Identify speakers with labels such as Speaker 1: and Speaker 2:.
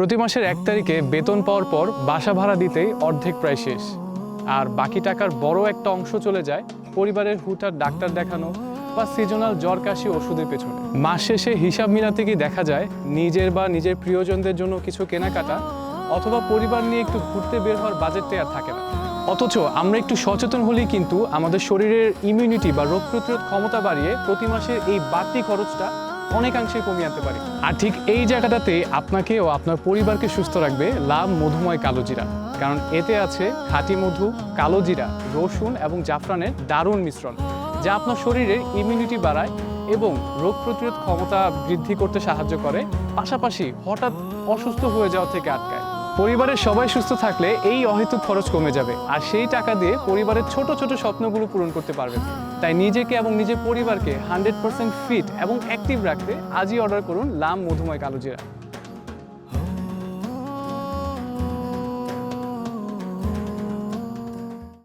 Speaker 1: প্রতি মাসের 1 তারিখে বেতন পাওয়ার পর বাসা ভাড়া দিতেই অর্ধেক প্রায় শেষ, আর বাকি টাকার বড় একটা অংশ চলে যায় পরিবারের হুটহাট ডাক্তার দেখানো বা সিজনাল জ্বর কাশি ওষুধের পেছনে। মাস শেষে হিসাব মিলাতে গিয়ে দেখা যায় নিজের বা নিজের প্রিয়জনদের জন্য কিছু কেনাকাটা অথবা পরিবার নিয়ে একটু ঘুরতে বের হওয়ার বাজেটটা আর থাকে না। অথচ আমরা একটু সচেতন হলেই কিন্তু আমাদের শরীরের ইমিউনিটি বা রোগ প্রতিরোধ ক্ষমতা বাড়িয়ে প্রতি মাসের এই বাড়তি খরচটা অনেকাংশে কমিয়ে আনতে পারি। আর ঠিক এই জায়গাটাতে আপনাকে ও আপনার পরিবারকে সুস্থ রাখবে লাভ মধুময় কালোজিরা, কারণ এতে আছে খাঁটি মধু, কালোজিরা, রসুন এবং জাফরানের দারুণ মিশ্রণ, যা আপনার শরীরের ইমিউনিটি বাড়ায় এবং রোগ প্রতিরোধ ক্ষমতা বৃদ্ধি করতে সাহায্য করে, পাশাপাশি হঠাৎ অসুস্থ হয়ে যাওয়া থেকে আটকায়। পরিবারের সবাই সুস্থ থাকলে এই অহেতুক খরচ কমে যাবে, আর সেই টাকা দিয়ে পরিবারের ছোট ছোট স্বপ্নগুলো পূরণ করতে পারবেন। তাই নিজেকে এবং নিজের পরিবারকে 100% ফিট এবং অ্যাক্টিভ রাখতে আজই অর্ডার করুন লাম মধুময় কালোজিরা।